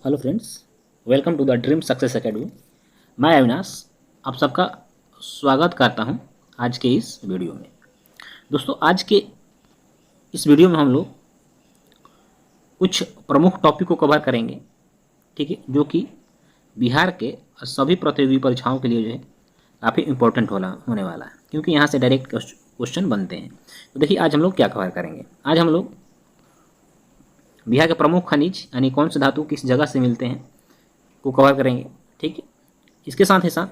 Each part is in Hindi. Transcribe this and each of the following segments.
Hello friends, welcome to the dream success academy. मैं अविनाश आप सबका स्वागत करता हूं आज के इस वीडियो में। दोस्तों, आज के इस वीडियो में हम लोग कुछ प्रमुख टॉपिक को कवर करेंगे, ठीक है, जो कि बिहार के सभी प्रतियोगी परीक्षाओं के लिए जो है काफ़ी इम्पोर्टेंट होने वाला है, क्योंकि यहाँ से डायरेक्ट क्वेश्चन बनते हैं। तो देखिए, आज हम लोग क्या कवर करेंगे। आज हम लोग बिहार के प्रमुख खनिज यानी कौन से धातु किस जगह से मिलते हैं को कवर करेंगे, ठीक है। इसके साथ ही साथ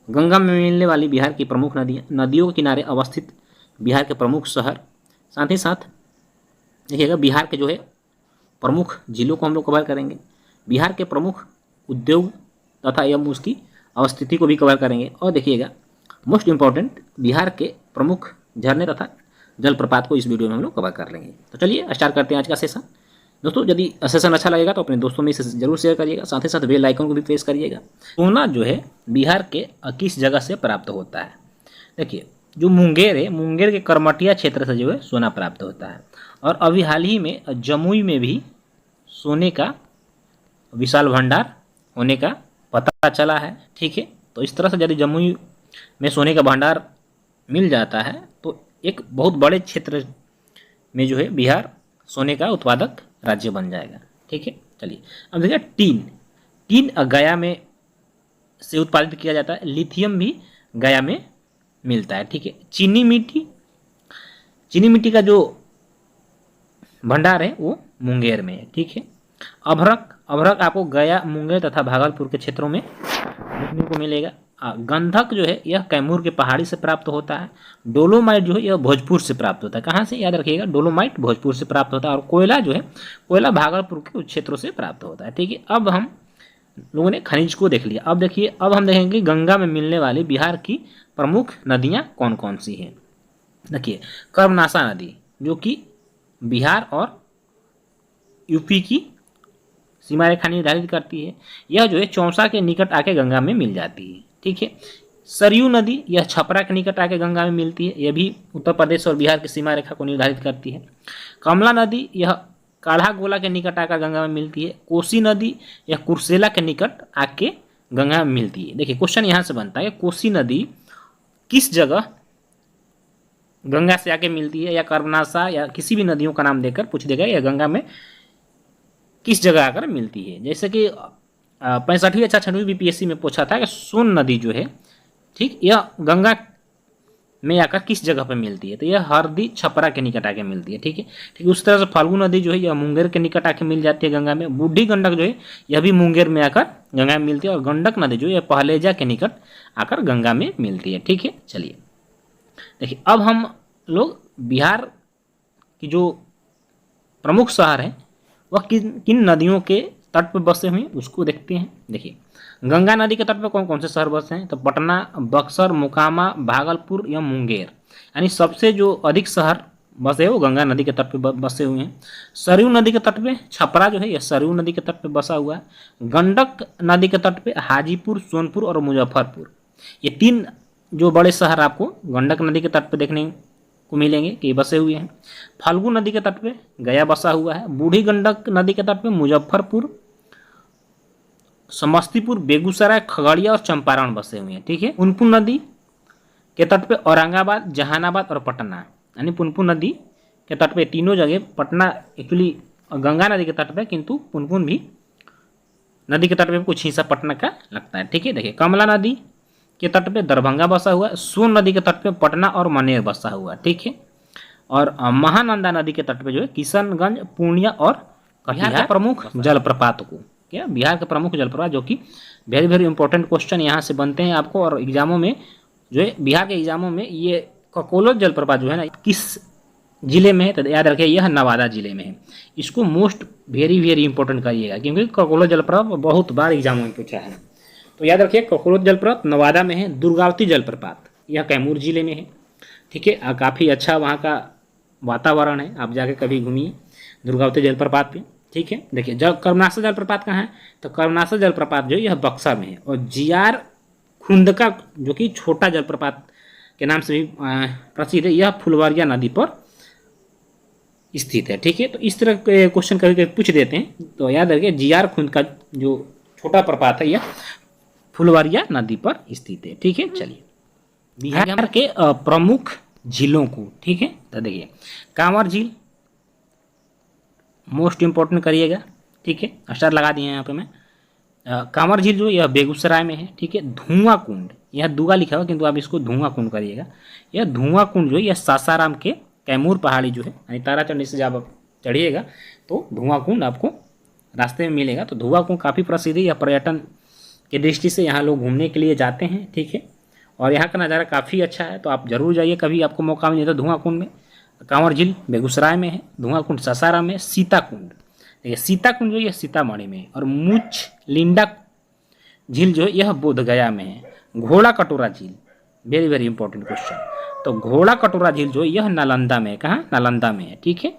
गंगा में मिलने वाली बिहार की प्रमुख नदियों के किनारे अवस्थित बिहार के प्रमुख शहर, साथ ही साथ देखिएगा बिहार के जो है प्रमुख जिलों को हम लोग कवर करेंगे। बिहार के प्रमुख उद्योग तथा एवं उसकी अवस्थिति को भी कवर करेंगे। और देखिएगा मोस्ट इम्पॉर्टेंट बिहार के प्रमुख झरने तथा जलप्रपात को इस वीडियो में हम लोग कवर कर लेंगे। तो चलिए स्टार्ट करते हैं आज का सेशन। दोस्तों, यदि सेशन अच्छा लगेगा तो अपने दोस्तों में इसे जरूर शेयर करिएगा, साथ ही साथ बेल आइकन को भी प्रेस करिएगा। सोना जो है बिहार के किस जगह से प्राप्त होता है। देखिए, जो मुंगेर है, मुंगेर के करमटिया क्षेत्र से जो है सोना प्राप्त होता है। और अभी हाल ही में जमुई में भी सोने का विशाल भंडार होने का पता चला है, ठीक है। तो इस तरह से यदि जमुई में सोने का भंडार मिल जाता है तो एक बहुत बड़े क्षेत्र में जो है बिहार सोने का उत्पादक राज्य बन जाएगा, ठीक है। चलिए अब देखिए, टीन गया में से उत्पादित किया जाता है। लिथियम भी गया में मिलता है, ठीक है। चीनी मिट्टी का जो भंडार है वो मुंगेर में है, ठीक है। अभ्रक आपको गया, मुंगेर तथा भागलपुर के क्षेत्रों में देखने को मिलेगा। गंधक जो है यह कैमूर के पहाड़ी से प्राप्त होता है। डोलोमाइट जो है यह भोजपुर से प्राप्त होता है। कहाँ से, याद रखिएगा, डोलोमाइट भोजपुर से प्राप्त होता है। और कोयला जो है, कोयला भागलपुर के उस क्षेत्रों से प्राप्त होता है, ठीक है। अब हम लोगों ने खनिज को देख लिया। अब देखिए, अब हम देखेंगे गंगा में मिलने वाली बिहार की प्रमुख नदियाँ कौन कौन सी हैं। देखिए, कर्मनाशा नदी जो कि बिहार और यूपी की सीमा रेखा निर्धारित करती है, यह जो है चौसा के निकट आके गंगा में मिल जाती है, ठीक है। सरयू नदी यह छपरा के निकट आके गंगा में मिलती है, यह भी उत्तर प्रदेश और बिहार की सीमा रेखा को निर्धारित करती है। कमला नदी यह काढ़ा गोला के निकट आकर गंगा में मिलती है। कोसी नदी यह कुर्सेला के निकट आके गंगा में मिलती है। देखिए, क्वेश्चन यहाँ से बनता है, कोसी नदी किस जगह गंगा से आके मिलती है, या कर्मनाशा या किसी भी नदियों का नाम देकर पूछ देगा यह गंगा में किस जगह आकर मिलती है। जैसे कि 65वीं अच्छा 6वीं बीपीएससी में पूछा था कि सोन नदी जो है, ठीक, यह गंगा में आकर किस जगह पर मिलती है, तो यह हरदी छपरा के निकट आके मिलती है, ठीक है। ठीक उस तरह से फाल्गु नदी जो है यह मुंगेर के निकट आके मिल जाती है गंगा में। बूढ़ी गंडक जो है यह भी मुंगेर में आकर गंगा में मिलती है। और गंडक नदी जो है पहलेजा के निकट आकर गंगा में मिलती है, ठीक है। चलिए देखिए, अब हम लोग बिहार की जो प्रमुख शहर हैं वह किन किन नदियों के तट पर बसे हुए हैं उसको देखते हैं। देखिए, गंगा नदी के तट पर कौन कौन से शहर बसे हैं, तो पटना, बक्सर, मोकामा, भागलपुर या मुंगेर, यानी सबसे जो अधिक शहर बसे हैं वो गंगा नदी के तट पर बसे हुए हैं। सरयू नदी के तट पे छपरा जो है यह सरयू नदी के तट पे बसा हुआ है। गंडक नदी के तट पे हाजीपुर, सोनपुर और मुजफ्फरपुर, ये तीन जो बड़े शहर आपको गंडक नदी के तट पर देखने को मिलेंगे कि बसे हुए हैं। फाल्गु नदी के तट पे गया बसा हुआ है। बूढ़ी गंडक नदी के तट पे मुजफ्फरपुर, समस्तीपुर, बेगूसराय, खगड़िया और चंपारण बसे हुए हैं, ठीक है। पुनपुन नदी के तट पे औरंगाबाद, जहानाबाद और पटना, यानी पुनपुन नदी के तट पे तीनों जगह, पटना एक्चुअली गंगा नदी के तट पे, किंतु पुनपुन भी नदी के तट पे कुछ हिस्सा पटना का लगता है, ठीक है। देखिए, कमला नदी के तट पे दरभंगा बसा हुआ है। सोन नदी के तट पे पटना और मनेर बसा हुआ है, ठीक है। और महानंदा नदी के तट पे जो है किशनगंज, पूर्णिया और कटिहार प्रमुख जलप्रपात को, क्या बिहार के प्रमुख जलप्रपात, जो कि वेरी वेरी इंपॉर्टेंट क्वेश्चन यहाँ से बनते हैं आपको। और एग्जामों में जो है बिहार के एग्जामों में ये ककोलो जलप्रपात जो है ना किस जिले में है, तो याद रखिए यह नवादा जिले में है। इसको मोस्ट वेरी वेरी इंपॉर्टेंट करिएगा, क्योंकि ककोलो जलप्रपात बहुत बार एग्जामों में पूछा है। तो याद रखिए, ककोलो जलप्रपात नवादा में है। दुर्गावती जलप्रपात यह कैमूर जिले में है, ठीक है। काफ़ी अच्छा वहाँ का वातावरण है, आप जाके कभी घूमिए दुर्गावती जलप्रपात पे, ठीक है। देखिए, कर्मनाशा जलप्रपात कहाँ है, तो कर्मनाशा जलप्रपात जो यह बक्सर में है। और जियार खुंदका जो कि छोटा जलप्रपात के नाम से भी प्रसिद्ध है, यह फुलवरिया नदी पर स्थित है। ठीक है, तो इस तरह के क्वेश्चन कभी कभी पूछ देते हैं, तो याद रखिए जियारकुंड का जो छोटा प्रपात है यह फुलवारिया नदी पर स्थित है। ठीक है, चलिए बिहार के प्रमुख झीलों को, ठीक है, तो देखिए कांवर झील मोस्ट इंपॉर्टेंट करिएगा। ठीक है, स्टार लगा दिए हैं यहाँ पे मैं। कांवर झील जो यह बेगूसराय में है। ठीक है, धुआं कुंड, यह दुआ लिखा हुआ किंतु आप इसको धुआं कुंड करिएगा। यह धुआं कुंड जो है यह सासाराम के कैमूर पहाड़ी जो है यानी ताराचंडी से जब आप चढ़िएगा तो धुआं कुंड आपको रास्ते में मिलेगा। तो धुआं कुंड काफ़ी प्रसिद्ध है, यह पर्यटन की दृष्टि से यहाँ लोग घूमने के लिए जाते हैं। ठीक है, और यहाँ का नज़ारा काफ़ी अच्छा है, तो आप जरूर जाइए कभी आपको मौका मिले तो धुआं कुंड में। कांवर झील बेगूसराय में है, धुआं कुंड सासाराम में, सीता कुंड देखिए सीता कुंड जो है सीतामढ़ी में है, और मुछ लिंडा झील जो है यह बोधगया में है। घोड़ा कटोरा झील वेरी वेरी इंपॉर्टेंट क्वेश्चन, तो घोड़ा कटोरा झील जो है यह नालंदा में है। कहाँ? नालंदा में है। ठीक है,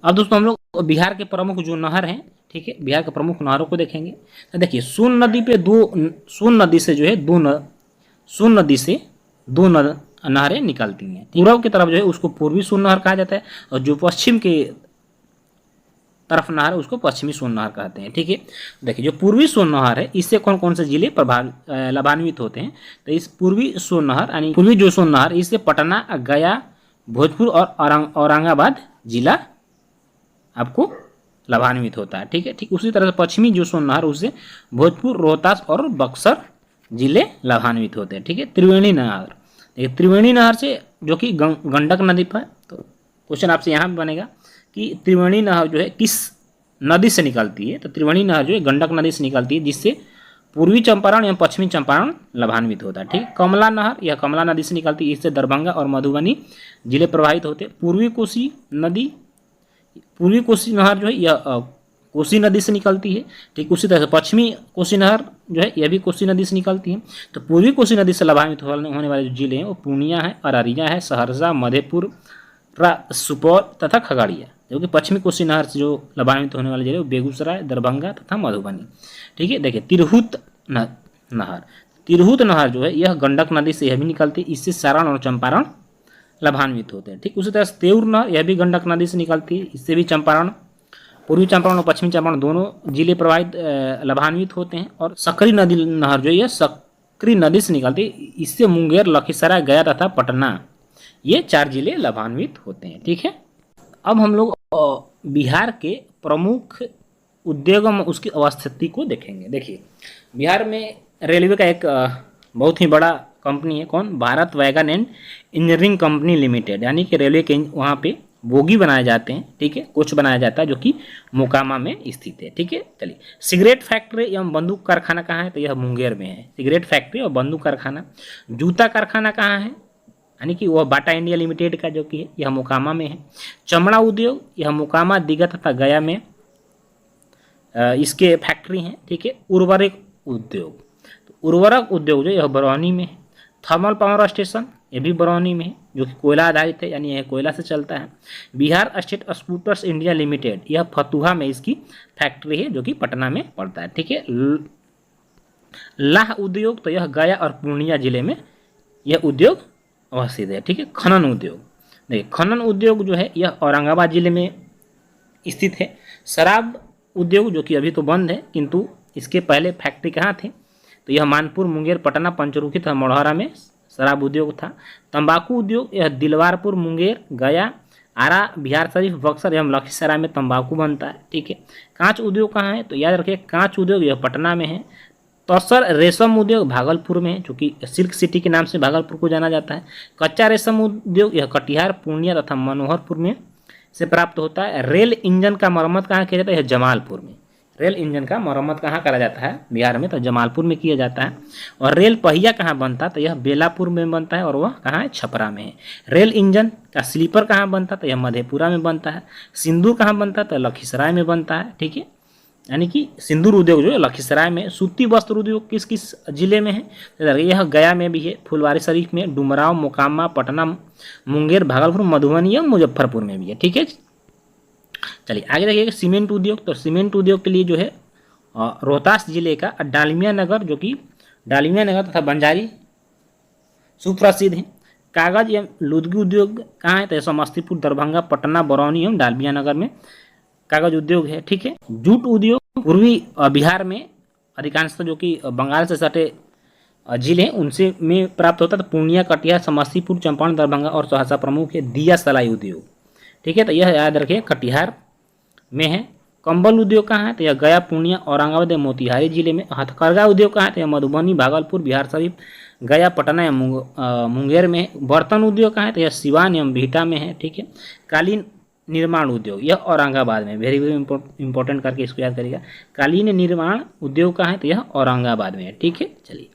अब दोस्तों हम लोग बिहार के प्रमुख जो नहर हैं, ठीक है, बिहार के प्रमुख नहरों को देखेंगे। तो देखिए सोन नदी पे सोन नदी से जो है सोन नदी से दो नहरें निकलती हैं। पूर्व की तरफ जो है उसको पूर्वी सोन नहर कहा जाता है, और जो पश्चिम के तरफ नहर है उसको पश्चिमी सोन नहर कहते हैं। ठीक है, देखिए जो पूर्वी सोन नहर है इससे कौन कौन से जिले लाभान्वित होते हैं? तो इस पूर्वी सोन नहर यानी पूर्वी जो सोन नहर इससे पटना, गया, भोजपुर और औरंगाबाद जिला आपको लाभान्वित होता है। ठीक है, ठीक उसी तरह से पश्चिमी जो सोन नहर उससे भोजपुर, रोहतास और बक्सर जिले लाभान्वित होते हैं। ठीक है, त्रिवेणी नहर, देखिए त्रिवेणी नहर से जो कि गंडक नदी पर, तो क्वेश्चन आपसे यहाँ भी बनेगा कि त्रिवेणी नहर जो है किस नदी से निकलती है? तो त्रिवेणी नहर जो है गंडक नदी से निकलती है, जिससे पूर्वी चंपारण एवं पश्चिमी चंपारण लाभान्वित होता है। ठीक, कमला नहर यह कमला नदी से निकलती है, इससे दरभंगा और मधुबनी जिले प्रभावित होते हैं। पूर्वी कोसी नहर जो है यह कोसी नदी से निकलती है। ठीक, उसी तरह से पश्चिमी कोसी नहर जो है यह भी कोसी नदी से निकलती है। तो पूर्वी कोसी नदी से लाभान्वित होने वाले जो जिले हैं वो पूर्णिया है, अररिया है, सहरसा, मधेपुरा, सुपौल तथा खगड़िया। जो कि पश्चिमी कोसी नहर से जो लाभान्वित होने वाले जिले वो बेगूसराय, दरभंगा तथा मधुबनी। ठीक है, देखिए तिरहुत नहर जो है यह गंडक नदी से यह भी निकलती है, इससे सारण और चंपारण लाभान्वित होते हैं। ठीक, उसी तरह से तेउर नहर यह भी गंडक नदी से निकलती है, इससे भी चंपारण, पूर्वी चंपारण और पश्चिमी चंपारण दोनों जिले प्रभावित लाभान्वित होते हैं। और सकरी नहर जो है सकरी नदी से निकलती है, इससे मुंगेर, लखीसराय, गया तथा पटना ये 4 जिले लाभान्वित होते हैं। ठीक है, अब हम लोग बिहार के प्रमुख उद्योगों में उसकी अवस्थिति को देखेंगे। देखिए बिहार में रेलवे का एक बहुत ही बड़ा कंपनी है, कौन? Bharat wagon and engineering company limited, यानी कि रेलवे के वहाँ पे बोगी बनाए जाते हैं। ठीक है, कोच बनाया जाता है जो कि मोकामा में स्थित है। ठीक है, चलिए सिगरेट फैक्ट्री एवं बंदूक कारखाना कहाँ है? तो यह मुंगेर में है, सिगरेट फैक्ट्री और बंदूक कारखाना। जूता कारखाना कहाँ है? यानी कि वह बाटा इंडिया लिमिटेड का जो कि है यह मोकामा में है। चमड़ा उद्योग यह मोकामा, दीघा तथा गया में इसके फैक्ट्री हैं। ठीक है, उर्वरक उद्योग, तो उर्वरक उद्योग जो यह बरौनी में है। थर्मल पावर स्टेशन ये भी बरौनी में है, जो कि कोयला आधारित है, यानी यह कोयला से चलता है। Bihar state scooters India limited यह फतुहा में इसकी फैक्ट्री है, जो कि पटना में पड़ता है। ठीक है, लाह उद्योग तो यह गया और पूर्णिया जिले में यह उद्योग अवस्थित है। ठीक है, खनन उद्योग, देखिए खनन उद्योग जो है यह औरंगाबाद जिले में स्थित है। शराब उद्योग जो कि अभी तो बंद है, किंतु इसके पहले फैक्ट्री कहाँ थे? तो यह मानपुर, मुंगेर, पटना, पंचरुखी तथा मोढ़ारा में शराब उद्योग था। तंबाकू उद्योग यह दिलवारपुर, मुंगेर, गया, आरा, बिहार शरीफ, बक्सर एवं लखीसराय में तंबाकू बनता है। ठीक है, कांच उद्योग कहाँ है? तो याद रखिए कांच उद्योग यह पटना में है। तसर रेशम उद्योग भागलपुर में है, जो कि सिल्क सिटी के नाम से भागलपुर को जाना जाता है। कच्चा रेशम उद्योग यह कटिहार, पूर्णिया तथा मनोहरपुर में से प्राप्त होता है। रेल इंजन का मरम्मत कहाँ किया जाता है? यह जमालपुर में। रेल इंजन का मरम्मत कहाँ करा जाता है बिहार में? तो जमालपुर में किया जाता है। और रेल पहिया कहाँ बनता है? तो यह बेलापुर में बनता है, और वह कहाँ है? छपरा में है। रेल इंजन का स्लीपर कहाँ बनता है? तो यह मधेपुरा में बनता है। सिंदूर कहाँ बनता है? तो लखीसराय में बनता है। ठीक है, यानी कि सिंदूर उद्योग जो है लखीसराय में। सूती वस्त्र उद्योग किस किस जिले में है? तो यह गया में भी है, फुलवारी शरीफ में, डुमराव, मोकामा, पटना, मुंगेर, भागलपुर, मधुबनी और मुजफ्फरपुर में भी है। ठीक है, चलिए आगे देखिए सीमेंट उद्योग। तो सीमेंट उद्योग के लिए जो है रोहतास जिले का डालमिया नगर, जो कि डालमिया नगर तथा बंजारी सुप्रसिद्ध है। कागज एवं लुगदी उद्योग कहाँ है? तो समस्तीपुर, दरभंगा, पटना, बरौनी एवं डालमिया नगर में कागज उद्योग है। ठीक है। जूट उद्योग पूर्वी बिहार में अधिकांशतः जो कि बंगाल से सटे जिले उनसे में प्राप्त होता है। तो पूर्णिया, कटिहार, समस्तीपुर, चंपारण, दरभंगा और सहरसा प्रमुख है। दिया सलाई उद्योग, ठीक है, तो यह याद रखिए कटिहार में है। कंबल उद्योग कहाँ है? तो यह गया, पूर्णिया, औरंगाबाद, मोतिहारी जिले में। हथकरघा उद्योग कहाँ है? तो यह मधुबनी, भागलपुर, बिहार शरीफ, गया, पटना या मुंगेर में है। बर्तन उद्योग कहाँ है? तो यह सिवान एवं बिहटा में है। ठीक है। कालीन निर्माण उद्योग यह औरंगाबाद में, वेरी वेरी इंपॉर्टेंट करके इसको याद करिएगा। कालीन निर्माण उद्योग कहाँ है? तो यह औरंगाबाद में है। ठीक है। चलिए,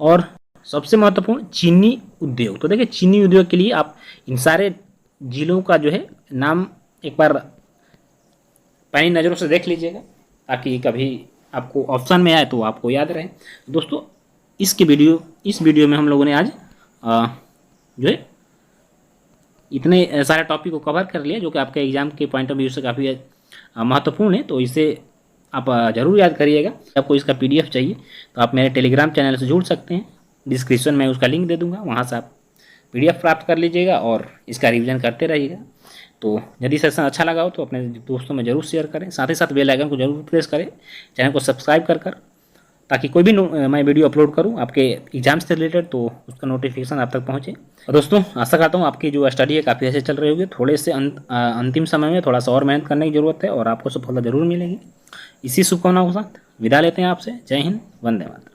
और सबसे महत्वपूर्ण चीनी उद्योग। तो देखिए चीनी उद्योग के लिए आप इन सारे जिलों का जो है नाम एक बार पैनी नज़रों से देख लीजिएगा, ताकि कभी आपको ऑप्शन में आए तो आपको याद रहे। दोस्तों इस वीडियो में हम लोगों ने आज जो है इतने सारे टॉपिक को कवर कर लिया, जो कि आपके एग्जाम के पॉइंट ऑफ व्यू से काफ़ी महत्वपूर्ण है। तो इसे आप ज़रूर याद करिएगा। आपको इसका PDF चाहिए तो आप मेरे टेलीग्राम चैनल से जुड़ सकते हैं, डिस्क्रिप्शन में उसका लिंक दे दूंगा, वहाँ से आप PDF प्राप्त कर लीजिएगा और इसका रिवीजन करते रहिएगा। तो यदि सेशन अच्छा लगा हो तो अपने दोस्तों में जरूर शेयर करें, साथ ही साथ बेल आइकन को जरूर प्रेस करें, चैनल को सब्सक्राइब कर ताकि कोई भी मैं वीडियो अपलोड करूं आपके एग्जाम से रिलेटेड तो उसका नोटिफिकेशन आप तक पहुंचे। और दोस्तों आशा करता हूं आपकी जो स्टडी है काफ़ी अच्छे चल रही होगी। थोड़े से अंतिम समय में थोड़ा सा और मेहनत करने की जरूरत है और आपको सफलता जरूर मिलेगी। इसी शुभकामनाओं के साथ विदा लेते हैं आपसे। जय हिंद, वंदे मातरम।